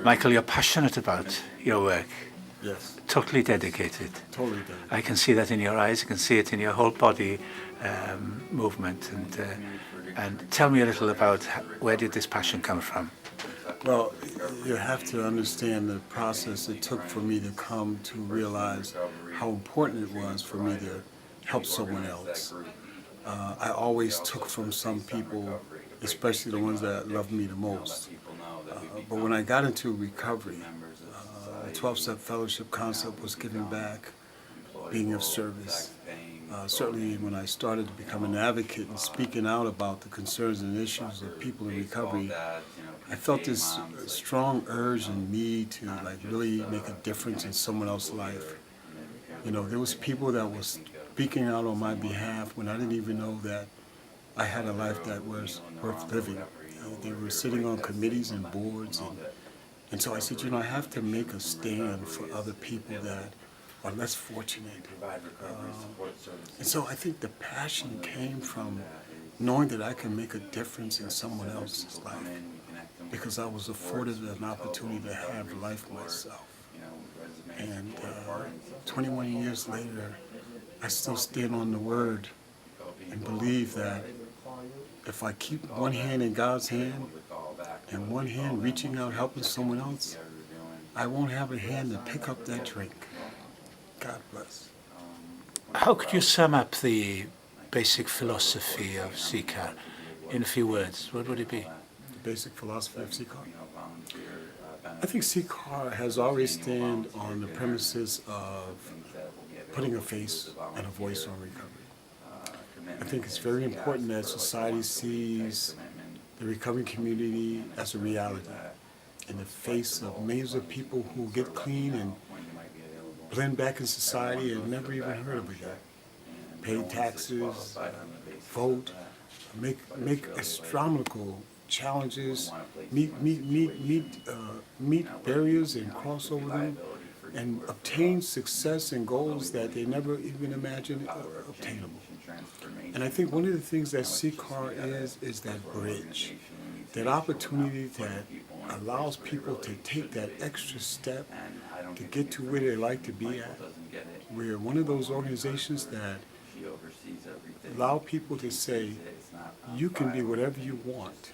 Michael, you're passionate about your work, Yes, totally dedicated. totally done. I can see that in your eyes. I can see it in your whole body movement. And tell me a little about where did this passion come from? Well, you have to understand the process it took for me to come to realize how important it was for me to help someone else. I always took from some people, especially the ones that loved me the most. But when I got into recovery, the 12-step fellowship concept was giving back, being of service. Certainly when I started to become an advocate and speaking out about the concerns and issues of people in recovery, I felt this strong urge and need to really make a difference in someone else's life. You know, there was people that was speaking out on my behalf when I didn't even know that I had a life that was worth living. They were sitting on committees and boards, and so I said, you know, I have to make a stand for other people that are less fortunate. And so I think the passion came from knowing that I can make a difference in someone else's life because I was afforded an opportunity to have life myself. And 21 years later, I still stand on the word and believe that if I keep one hand in God's hand and one hand reaching out, helping someone else, I won't have a hand to pick up that drink. God bless. How could you sum up the basic philosophy of CCAR in a few words? What would it be? The basic philosophy of CCAR? I think CCAR has always stand on the premises of putting a face and a voice on recovery. I think it's very important that society sees the recovery community as a reality in the face of millions of people who get clean and blend back in society and never even heard of it yet. Pay taxes, vote, make astronomical challenges, meet barriers and cross over them, and obtain success and goals that they never even imagined obtainable. And I think one of the things that CCAR is that bridge, that opportunity that allows people to take that extra step to get to where they like to be at. We're one of those organizations that allow people to say, you can be whatever you want.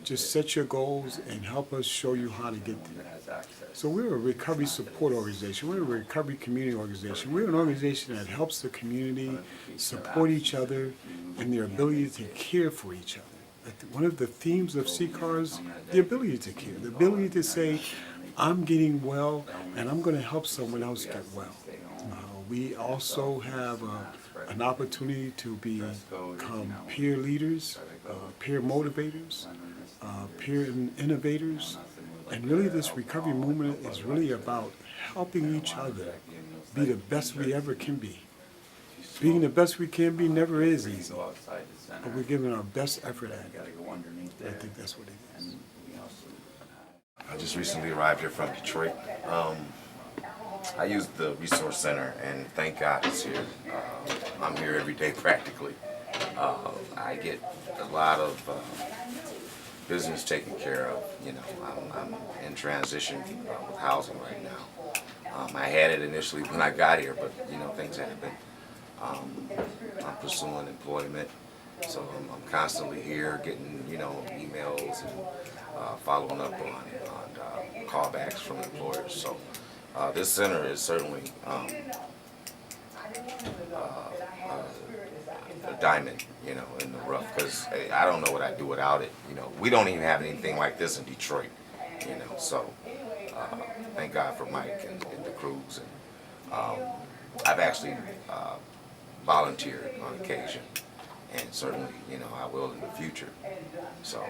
Just set your goals and help us show you how to get there. So we're a recovery support organization. We're a recovery community organization. We're an organization that helps the community support each other in their ability to care for each other. One of the themes of CCAR is the ability to care, the ability to say, I'm getting well and I'm going to help someone else get well. We also have an opportunity to become peer leaders, peer motivators, peer innovators, and really this recovery movement is really about helping each other be the best we ever can be. Being the best we can be never is easy, but we're giving our best effort at it. I think that's what it is. I just recently arrived here from Detroit. I use the resource center, and thank God it's here. I'm here every day practically. I get a lot of business taken care of. You know, I'm in transition with housing right now. I had it initially when I got here, but you know, things happen. I'm pursuing employment, so I'm constantly here getting, you know, emails and following up on callbacks from employers. So this center is certainly a diamond, you know, in the rough, because I don't know what I'd do without it. You know, we don't even have anything like this in Detroit, you know, so thank God for Mike and the crews. And I've actually volunteered on occasion, and certainly, you know, I will in the future. So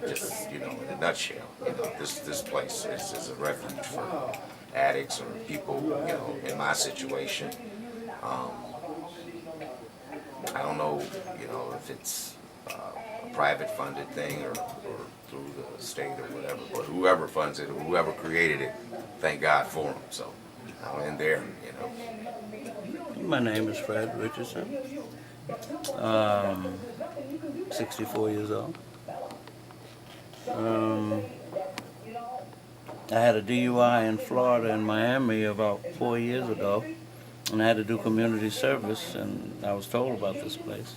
just, you know, in a nutshell, you know, this place is a refuge for addicts or people, you know, in my situation. I don't know, you know, if it's a private funded thing or through the state or whatever, but whoever funds it or whoever created it, thank God for them. So I'm in there, you know. My name is Fred Richardson. 64 years old. I had a DUI in Florida in Miami about 4 years ago, and I had to do community service, and I was told about this place.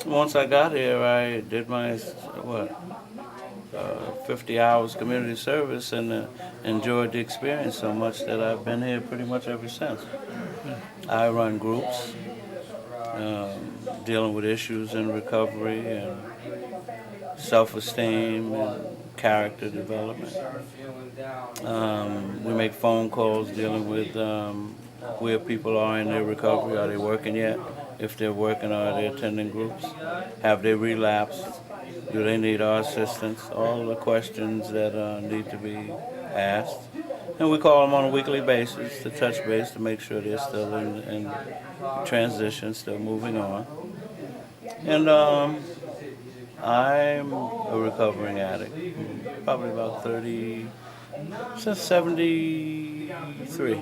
Once I got here, I did my 50 hours community service, and enjoyed the experience so much that I've been here pretty much ever since. I run groups dealing with issues in recovery and self-esteem and character development. We make phone calls dealing with where people are in their recovery. Are they working yet? If they're working, are they attending groups? Have they relapsed? Do they need our assistance? All the questions that need to be asked. And we call them on a weekly basis to touch base to make sure they're still in transition, still moving on. And I'm a recovering addict, probably about since 73.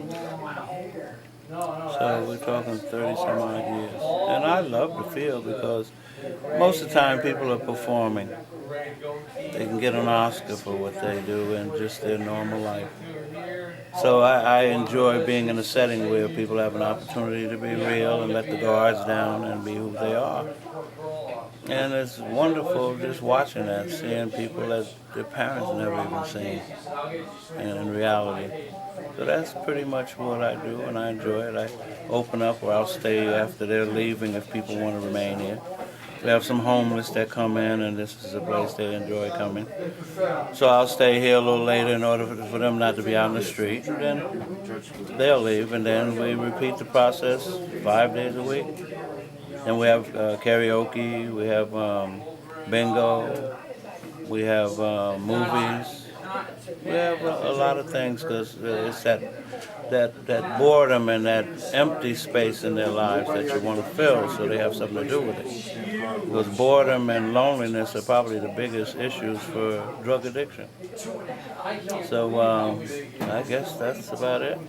So we're talking 30 some odd years. And I love the field because most of the time people are performing. They can get an Oscar for what they do in just their normal life. So I enjoy being in a setting where people have an opportunity to be real and let the guards down and be who they are. And it's wonderful just watching that, seeing people that their parents never even seen in reality. So that's pretty much what I do, and I enjoy it. I open up, or I'll stay after they're leaving if people want to remain here. We have some homeless that come in, and this is a place they enjoy coming. So I'll stay here a little later in order for them not to be out in the street, and then they'll leave, and then we repeat the process 5 days a week. And we have karaoke, we have bingo, we have movies. We have a lot of things because it's that boredom and that empty space in their lives that you want to fill, so they have something to do with it. Because boredom and loneliness are probably the biggest issues for drug addiction. So I guess that's about it.